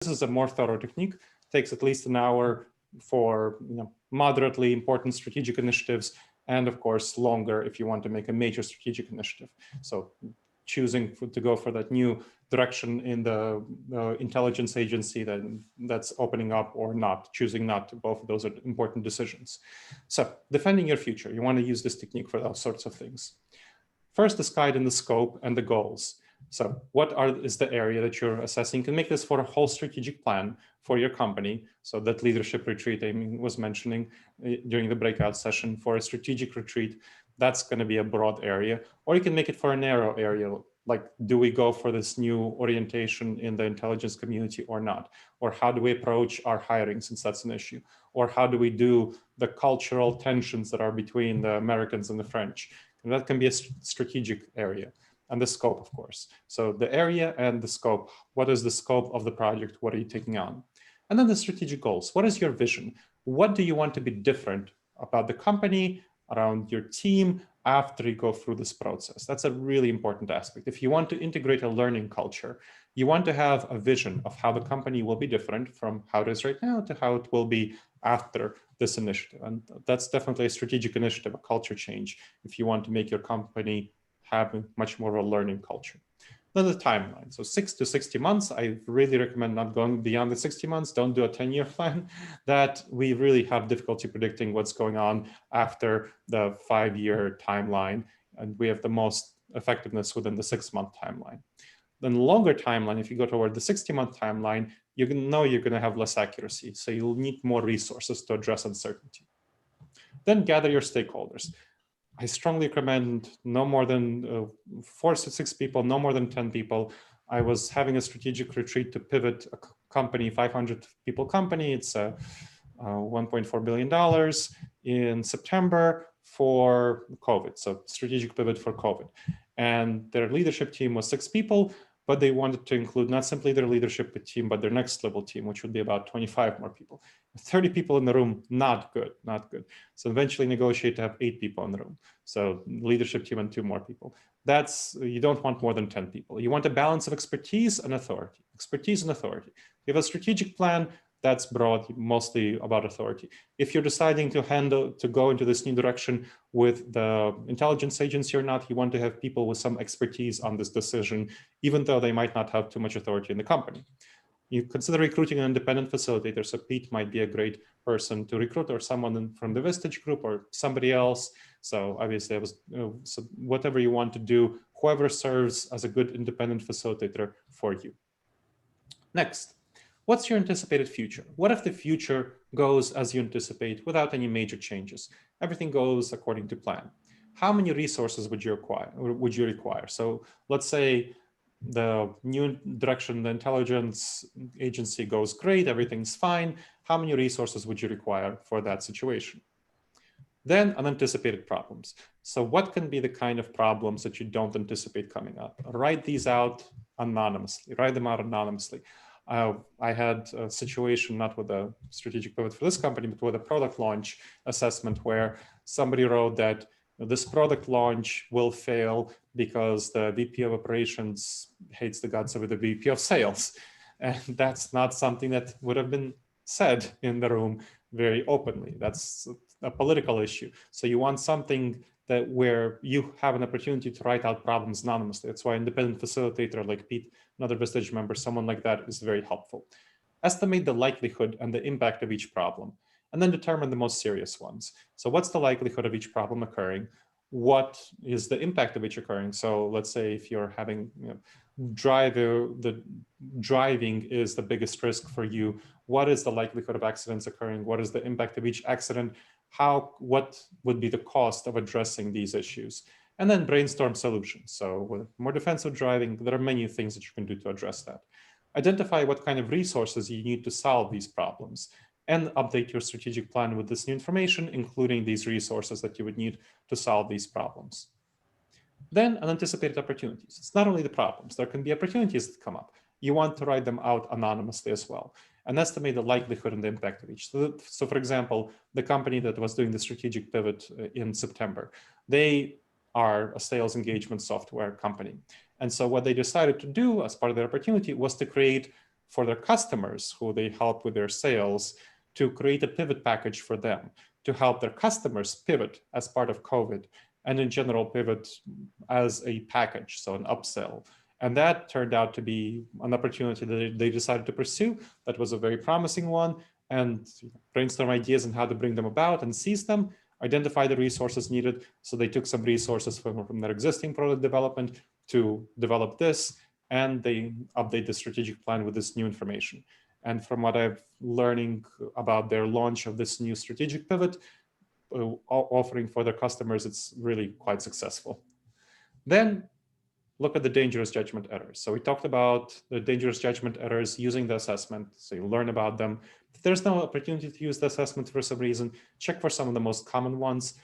This is a more thorough technique. It takes at least an hour for moderately important strategic initiatives, and of course longer if you want to make a major strategic initiative. So choosing to go for that new direction in the intelligence agency that's opening up, or not, choosing not to. Both of those are important decisions. So defending your future, you want to use this technique for those sorts of things. First, decide in the scope and the goals. So what is the area that you're assessing? You can make this for a whole strategic plan for your company. So that leadership retreat Amy was mentioning during the breakout session, for a strategic retreat, that's going to be a broad area. Or you can make it for a narrow area, like, do we go for this new orientation in the intelligence community or not? Or how do we approach our hiring, since that's an issue? Or how do we do the cultural tensions that are between the Americans and the French? And that can be a strategic area. And the scope, of course. So the area and the scope. What is the scope of the project? What are you taking on? And then the strategic goals. What is your vision? What do you want to be different about the company, around your team, after you go through this process? That's a really important aspect. If you want to integrate a learning culture, you want to have a vision of how the company will be different from how it is right now to how it will be after this initiative. And that's definitely a strategic initiative, a culture change, if you want to make your company have much more of a learning culture. Then the timeline. So 6 to 60 months. I really recommend not going beyond the 60 months. Don't do a 10-year plan. That we really have difficulty predicting what's going on after the 5-year timeline. And we have the most effectiveness within the 6-month timeline. Then longer timeline, if you go toward the 60-month timeline, you know you're going to have less accuracy. So you'll need more resources to address uncertainty. Then gather your stakeholders. I strongly recommend no more than 4 to 6 people, no more than 10 people. I was having a strategic retreat to pivot a company, 500 people company. It's a $1.4 billion in September for COVID. So strategic pivot for COVID. And their leadership team was 6 people, but they wanted to include not simply their leadership team, but their next level team, which would be about 25 more people. 30 people in the room, not good, not good. So eventually negotiate to have 8 people in the room. So leadership team and 2 more people. You don't want more than 10 people. You want a balance of expertise and authority. Expertise and authority. You have a strategic plan, that's broad, mostly about authority. If you're deciding to go into this new direction with the intelligence agency or not, you want to have people with some expertise on this decision, even though they might not have too much authority in the company. You consider recruiting an independent facilitator. So Pete might be a great person to recruit, or someone from the Vistage group, or somebody else. So obviously, so whatever you want to do, whoever serves as a good independent facilitator for you. Next. What's your anticipated future? What if the future goes as you anticipate without any major changes? Everything goes according to plan. How many resources would you require? So let's say the new direction, the intelligence agency goes great, everything's fine. How many resources would you require for that situation? Then unanticipated problems. So what can be the kind of problems that you don't anticipate coming up? Write these out anonymously, write them out anonymously. I had a situation, not with a strategic pivot for this company, but with a product launch assessment, where somebody wrote that this product launch will fail because the VP of operations hates the guts of the VP of sales. And that's not something that would have been said in the room very openly. That's a political issue. So you want something where you have an opportunity to write out problems anonymously. That's why independent facilitator like Pete, another Vistage member, someone like that is very helpful. Estimate the likelihood and the impact of each problem, and then determine the most serious ones. So what's the likelihood of each problem occurring? What is the impact of each occurring? So let's say if you're having, the driving is the biggest risk for you. What is the likelihood of accidents occurring? What is the impact of each accident? What would be the cost of addressing these issues? And then brainstorm solutions. So with more defensive driving, there are many things that you can do to address that. Identify what kind of resources you need to solve these problems, and update your strategic plan with this new information, including these resources that you would need to solve these problems. Then unanticipated opportunities. It's not only the problems, there can be opportunities that come up. You want to write them out anonymously as well, and estimate the likelihood and the impact of each. So for example, the company that was doing the strategic pivot in September, they are a sales engagement software company. And so what they decided to do as part of their opportunity was to create for their customers who they help with their sales to create a pivot package for them to help their customers pivot as part of COVID and in general pivot as a package, so an upsell. And that turned out to be an opportunity that they decided to pursue. That was a very promising one, and brainstorm ideas on how to bring them about and seize them, identify the resources needed. So they took some resources from their existing product development to develop this, and they update the strategic plan with this new information. And from what I'm learning about their launch of this new strategic pivot, offering for their customers, it's really quite successful. Then look at the dangerous judgment errors. So we talked about the dangerous judgment errors using the assessment. So you learn about them. If there's no opportunity to use the assessment for some reason, check for some of the most common ones.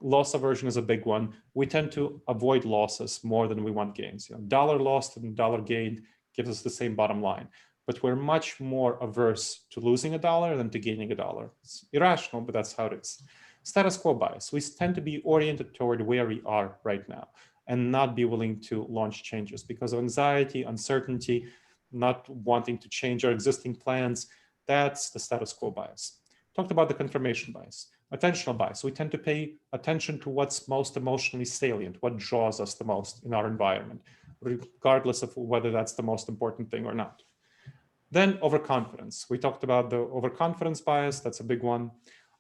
Loss aversion is a big one. We tend to avoid losses more than we want gains. Dollar lost and dollar gained gives us the same bottom line. But we're much more averse to losing a dollar than to gaining a dollar. It's irrational, but that's how it is. Status quo bias. We tend to be oriented toward where we are right now and not be willing to launch changes because of anxiety, uncertainty, not wanting to change our existing plans. That's the status quo bias. Talked about the confirmation bias. Attentional bias. We tend to pay attention to what's most emotionally salient, what draws us the most in our environment, regardless of whether that's the most important thing or not. Then overconfidence. We talked about the overconfidence bias. That's a big one.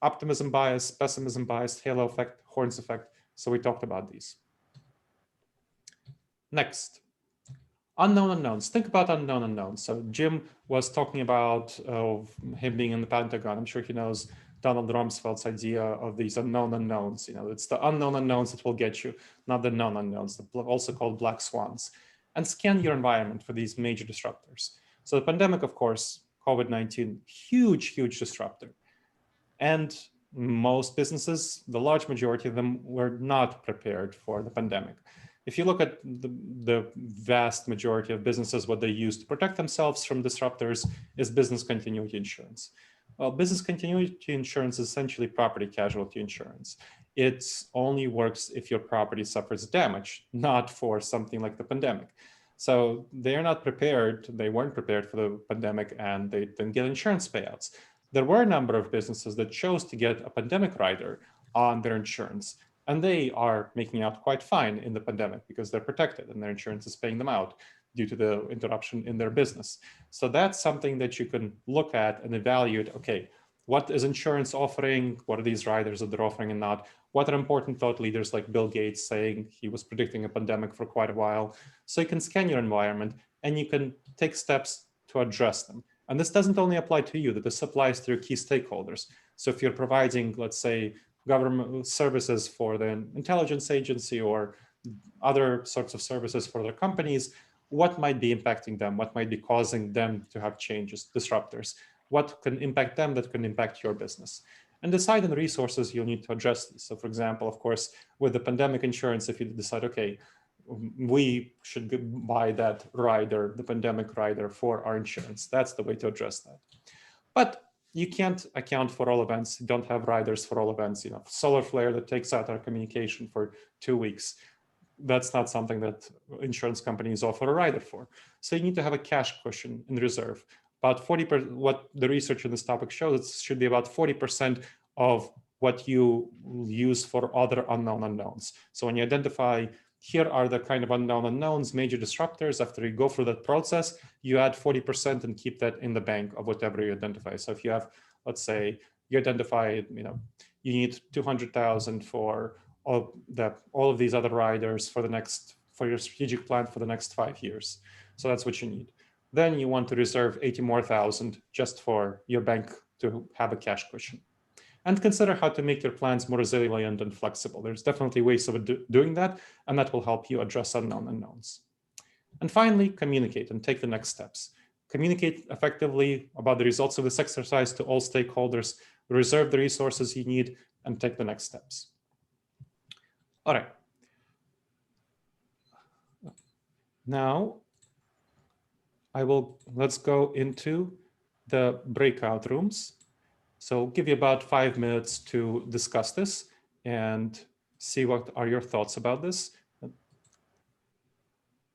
Optimism bias, pessimism bias, halo effect, horns effect. So we talked about these. Next, unknown unknowns. Think about unknown unknowns. So Jim was talking about him being in the Pentagon. I'm sure he knows Donald Rumsfeld's idea of these unknown unknowns. It's the unknown unknowns that will get you, not the known unknowns, also called black swans. And scan your environment for these major disruptors. So the pandemic, of course, COVID-19, huge, huge disruptor. And most businesses, the large majority of them, were not prepared for the pandemic. If you look at the vast majority of businesses, what they use to protect themselves from disruptors is business continuity insurance. Well, business continuity insurance is essentially property casualty insurance. It only works if your property suffers damage, not for something like the pandemic. So they're not prepared, they weren't prepared for the pandemic, and they didn't get insurance payouts. There were a number of businesses that chose to get a pandemic rider on their insurance, and they are making out quite fine in the pandemic because they're protected and their insurance is paying them out due to the interruption in their business. So that's something that you can look at and evaluate. Okay, what is insurance offering? What are these riders that they're offering and not? What are important thought leaders like Bill Gates saying? He was predicting a pandemic for quite a while. So you can scan your environment and you can take steps to address them. And this doesn't only apply to you, that this applies to your key stakeholders. So if you're providing, let's say, government services for the intelligence agency or other sorts of services for their companies, what might be impacting them? What might be causing them to have changes, disruptors? What can impact them that can impact your business? And decide on the resources you'll need to address these. So for example, of course, with the pandemic insurance, if you decide, okay, we should buy that rider, the pandemic rider for our insurance, that's the way to address that. But you can't account for all events. You don't have riders for all events. Solar flare that takes out our communication for 2 weeks. That's not something that insurance companies offer a rider for. So you need to have a cash cushion in reserve. About 40%, what the research on this topic shows, it should be about 40% of what you use for other unknown unknowns. So when you identify, here are the kind of unknown unknowns, major disruptors, after you go through that process, you add 40% and keep that in the bank of whatever you identify. So if you have, let's say, you identify, you need 200,000 for all of these other riders for your strategic plan for the next 5 years. So that's what you need. Then you want to reserve 80 more thousand just for your bank to have a cash cushion. And consider how to make your plans more resilient and flexible. There's definitely ways of doing that, and that will help you address unknown unknowns. And finally, communicate and take the next steps. Communicate effectively about the results of this exercise to all stakeholders, reserve the resources you need, and take the next steps. All right. Now, let's go into the breakout rooms. So I'll give you about 5 minutes to discuss this and see what are your thoughts about this.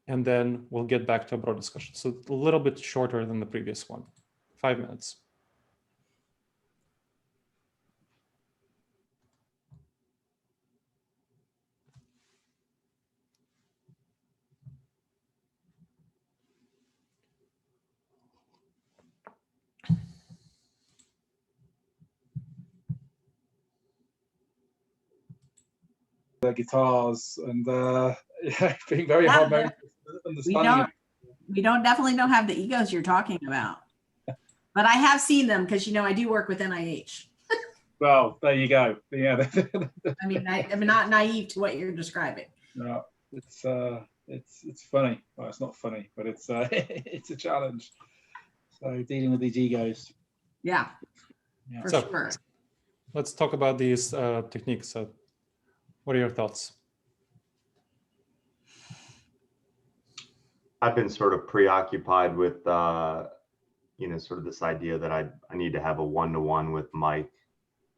and then we'll get back to a broad discussion. So a little bit shorter than the previous one, 5 minutes. The guitars and yeah, being very harmonious, understanding. We definitely don't have the egos you're talking about, but I have seen them because, you know, I do work with NIH. Well, there you go. Yeah. I mean, I'm not naive to what you're describing. No, it's funny. Well, it's not funny, but it's it's a challenge. So dealing with these egos. Yeah, Yeah. for So, sure. Let's talk about these techniques. So what are your thoughts? I've been sort of preoccupied with, you know, sort of this idea that I need to have a one-to-one with Mike,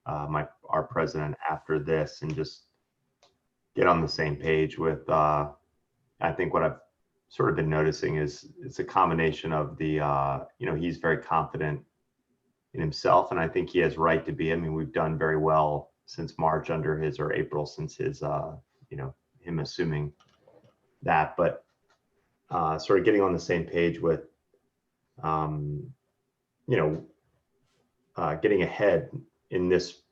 our president, after this, and just get on the same page with. I think what I've sort of been noticing is it's a combination of the, you know, he's very confident in himself, and I think he has right to be. I mean, we've done very well since March under his, or April, since his, you know, him assuming that, but. Sort of getting on the same page with, you know, getting ahead in this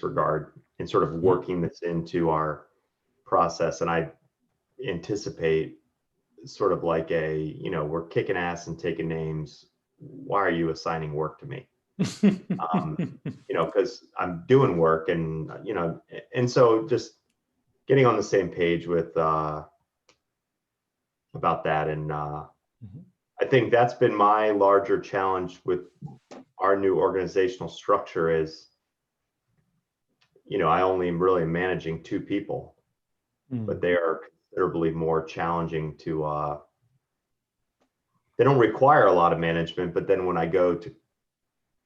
regard and sort of working this into our process. And I anticipate sort of like a, you know, we're kicking ass and taking names. Why are you assigning work to me? You know, because I'm doing work, and you know, and so just getting on the same page with. About that, and I think that's been my larger challenge with our new organizational structure is, you know, I only am really managing 2 people, but they are considerably more challenging to, they don't require a lot of management, but then when I go to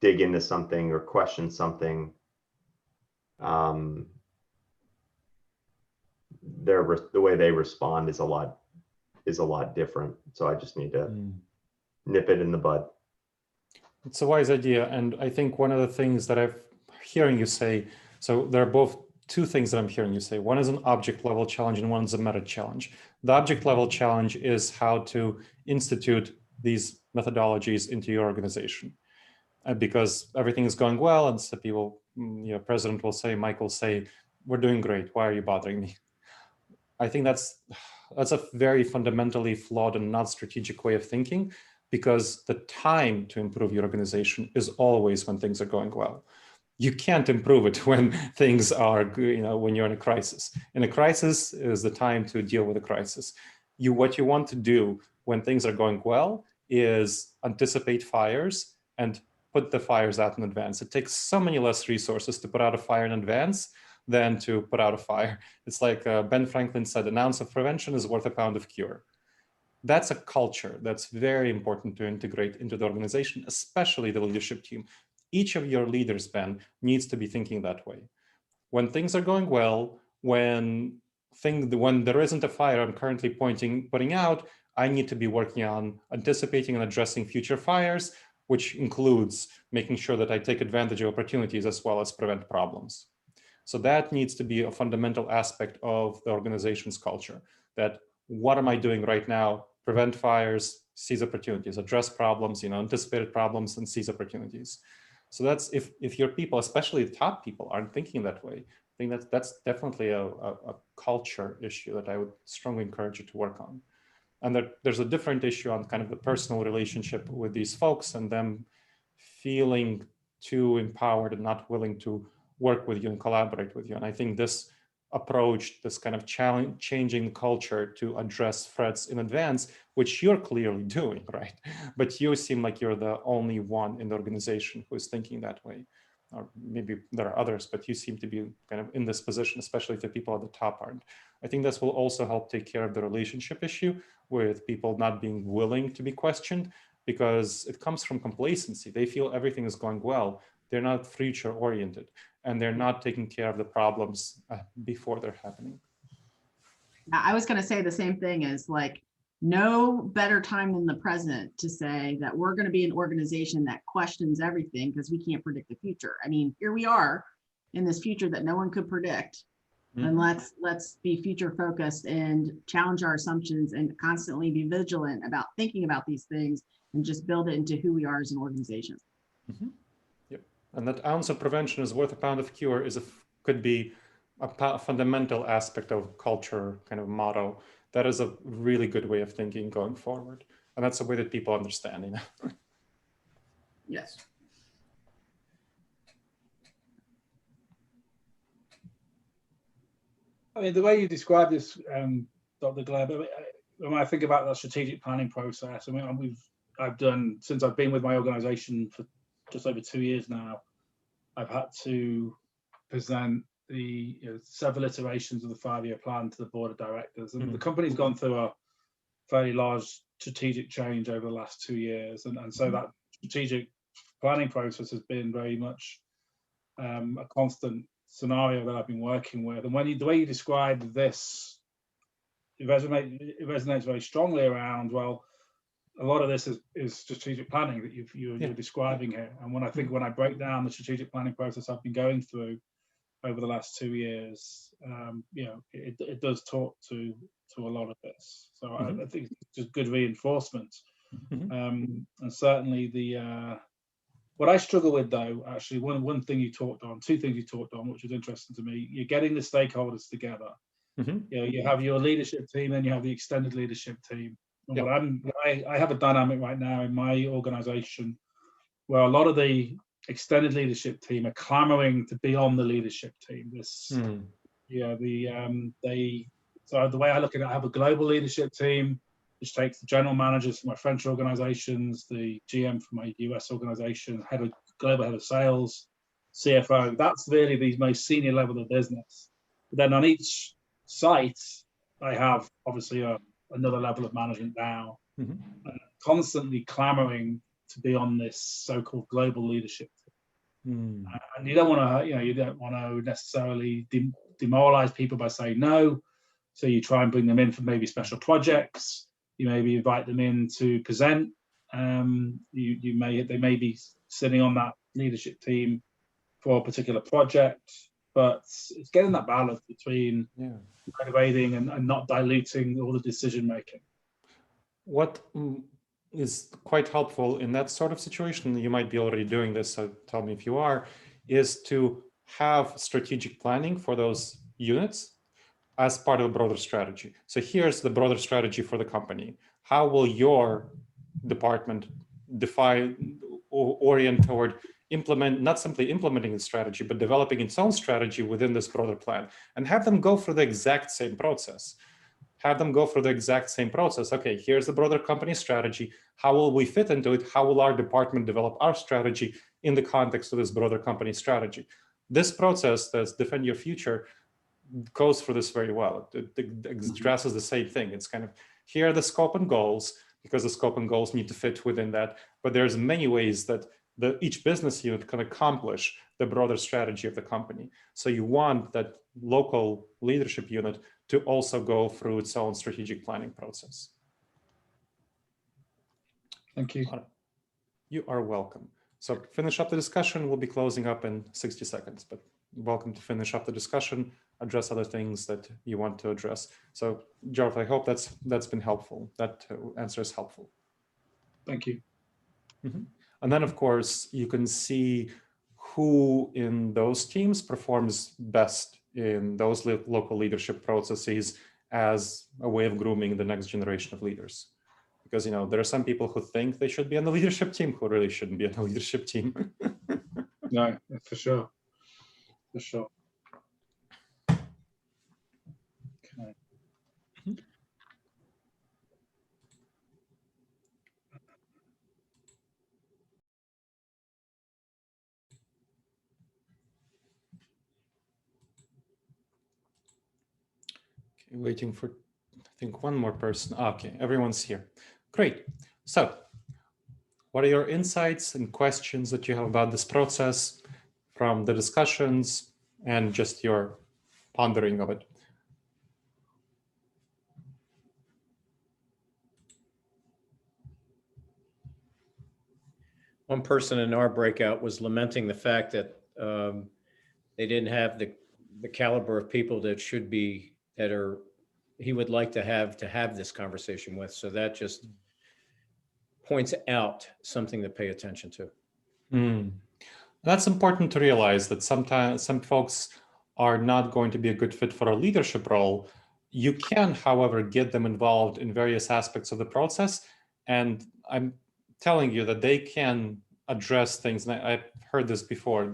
dig into something or question something, the way they respond is a lot different. So I just need to nip it in the bud. It's a wise idea. And I think one of the things that I'm hearing you say, so there are both 2 things that I'm hearing you say. One is an object level challenge and one is a meta challenge. The object level challenge is how to institute these methodologies into your organization. Because everything is going well, and so people, you know, president will say, Mike will say, we're doing great. Why are you bothering me? I think that's a very fundamentally flawed and not strategic way of thinking, because the time to improve your organization is always when things are going well. You can't improve it when things are, you know, when you're in a crisis. In a crisis is the time to deal with a crisis. What you want to do when things are going well is anticipate fires and put the fires out in advance. It takes so many less resources to put out a fire in advance than to put out a fire. It's like Ben Franklin said, an ounce of prevention is worth a pound of cure. That's a culture that's very important to integrate into the organization, especially the leadership team. Each of your leaders, Ben, needs to be thinking that way. When things are going well, when there isn't a fire I'm currently putting out, I need to be working on anticipating and addressing future fires, which includes making sure that I take advantage of opportunities as well as prevent problems. So that needs to be a fundamental aspect of the organization's culture, that what am I doing right now? Prevent fires, seize opportunities, address problems, you know, anticipated problems and seize opportunities. So that's if your people, especially the top people, aren't thinking that way, I think that's definitely a culture issue that I would strongly encourage you to work on. And there's a different issue on kind of the personal relationship with these folks and them feeling too empowered and not willing to work with you and collaborate with you. And I think this approach, this kind of changing culture to address threats in advance, which you're clearly doing, right? But you seem like you're the only one in the organization who is thinking that way. Or maybe there are others, but you seem to be kind of in this position, especially if the people at the top aren't. I think this will also help take care of the relationship issue with people not being willing to be questioned, because it comes from complacency. They feel everything is going well. They're not future oriented, and they're not taking care of the problems before they're happening. I was going to say the same thing, is like, no better time than the present to say that we're going to be an organization that questions everything because we can't predict the future. I mean, here we are in this future that no one could predict. And let's be future focused and challenge our assumptions and constantly be vigilant about thinking about these things and just build it into who we are as an organization. Yep. And that ounce of prevention is worth a pound of cure could be a fundamental aspect of culture kind of motto. That is a really good way of thinking going forward. And that's a way that people understand, you know? Yes. I mean, the way you describe this, Dr. Gleb, I mean, when I think about the strategic planning process, I mean, I've done, since I've been with my organization for just over 2 years now, I've had to present the several iterations of the 5-year plan to the board of directors. And the company's gone through a fairly large strategic change over the last 2 years. And so that strategic planning process has been very much a constant scenario that I've been working with. And when the way you describe this, it resonates very strongly around, well, a lot of this is strategic planning that you're describing here. And when I break down the strategic planning process I've been going through over the last 2 years, it does talk to a lot of this. So I think it's just good reinforcement. And certainly what I struggle with, though, actually, two things you talked on, which was interesting to me, you're getting the stakeholders together. You have your leadership team and you have the extended leadership team. And I have a dynamic right now in my organization where a lot of the extended leadership team are clamoring to be on the leadership team. So the way I look at it, I have a global leadership team, which takes the general managers from my French organizations, the GM from my US organization, global head of sales, CFO. That's really the most senior level of business. But then on each site, I have obviously another level of management now, constantly clamoring to be on this so-called global leadership team. And you don't want to necessarily demoralize people by saying no. So you try and bring them in for maybe special projects. You maybe invite them in to present. They may be sitting on that leadership team for a particular project, but it's getting that balance between motivating and not diluting all the decision making. What is quite helpful in that sort of situation, you might be already doing this, so tell me if you are, is to have strategic planning for those units as part of a broader strategy. So here's the broader strategy for the company. How will your department define or orient toward not simply implementing the strategy, but developing its own strategy within this broader plan, and have them go through the exact same process. Okay, here's the broader company strategy. How will we fit into it? How will our department develop our strategy in the context of this broader company strategy? This process, that's Defend Your Future, goes for this very well. It addresses the same thing. It's kind of, here are the scope and goals, because the scope and goals need to fit within that. But there's many ways that each business unit can accomplish the broader strategy of the company. So you want that local leadership unit to also go through its own strategic planning process. Thank you. You are welcome. So finish up the discussion. We'll be closing up in 60 seconds, but welcome to finish up the discussion, address other things that you want to address. So Jarth, I hope that's been helpful. That answer is helpful. Thank you. And then, of course, you can see who in those teams performs best in those local leadership processes as a way of grooming the next generation of leaders. Because, there are some people who think they should be on the leadership team who really shouldn't be on the leadership team. No, for sure. For sure. Okay. Waiting for, I think, one more person. Okay, everyone's here. Great. So what are your insights and questions that you have about this process from the discussions and just your pondering of it? One person in our breakout was lamenting the fact that they didn't have the caliber of people that should be, that are, he would like to have this conversation with. So that just points out something to pay attention to. That's important to realize, that sometimes some folks are not going to be a good fit for a leadership role. You can, however, get them involved in various aspects of the process. And I'm telling you that they can address things. And I've heard this before.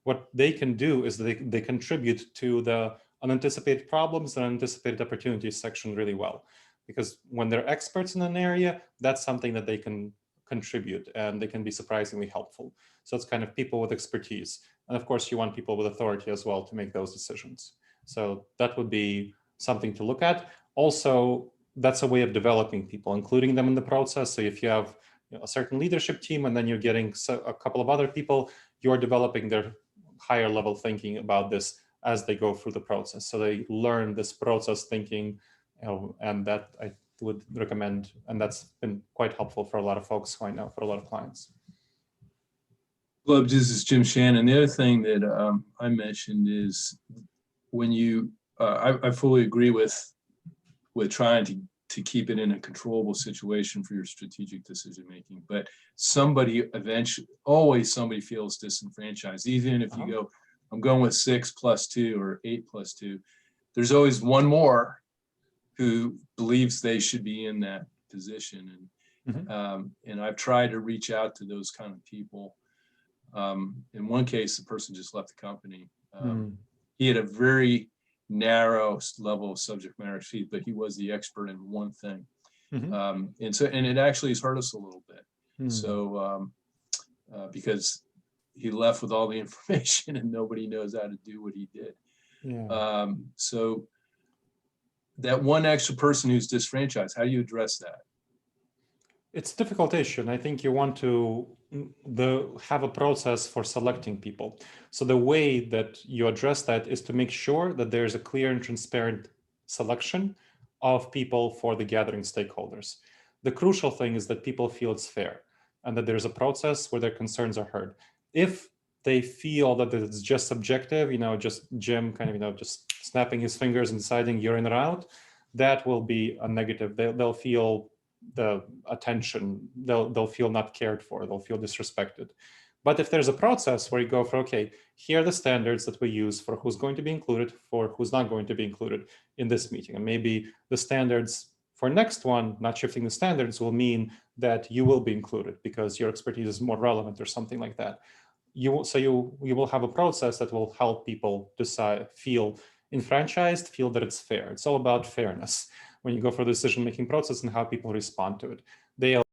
What they can do is they contribute to the unanticipated problems and unanticipated opportunities section really well. Because when they're experts in an area, that's something that they can contribute, and they can be surprisingly helpful. So it's kind of people with expertise. And of course, you want people with authority as well to make those decisions. So that would be something to look at. Also, that's a way of developing people, including them in the process. So if you have a certain leadership team and then you're getting a couple of other people, you're developing their higher level thinking about this as they go through the process. So they learn this process thinking, and that I would recommend, and that's been quite helpful for a lot of folks who I know, for a lot of clients. Gleb, this is Jim Shannon. The other thing that I mentioned is when you, I fully agree with trying to keep it in a controllable situation for your strategic decision making, but somebody eventually, always somebody feels disenfranchised. Even if you go, I'm going with 6 + 2 or 8 + 2, there's always one more who believes they should be in that position. And I've tried to reach out to those kind of people. In one case, the person just left the company. He had a very narrow level of subject matter expertise, but he was the expert in one thing. And it actually has hurt us a little bit. So because he left with all the information and nobody knows how to do what he did. So that one extra person who's disfranchised, how do you address that? It's a difficult issue, and I think you want to have a process for selecting people. So the way that you address that is to make sure that there's a clear and transparent selection of people for the gathering stakeholders. The crucial thing is that people feel it's fair and that there's a process where their concerns are heard. If they feel that it's just subjective, just Jim kind of, just snapping his fingers and deciding you're in or out, that will be a negative. They'll feel the attention, they'll feel not cared for, they'll feel disrespected. But if there's a process where you go for, okay, here are the standards that we use for who's going to be included, for who's not going to be included in this meeting, and maybe the standards for next one, not shifting the standards, will mean that you will be included because your expertise is more relevant or something like that. You will have a process that will help people decide, feel enfranchised, feel that it's fair. It's all about fairness when you go for the decision-making process and how people respond to it. They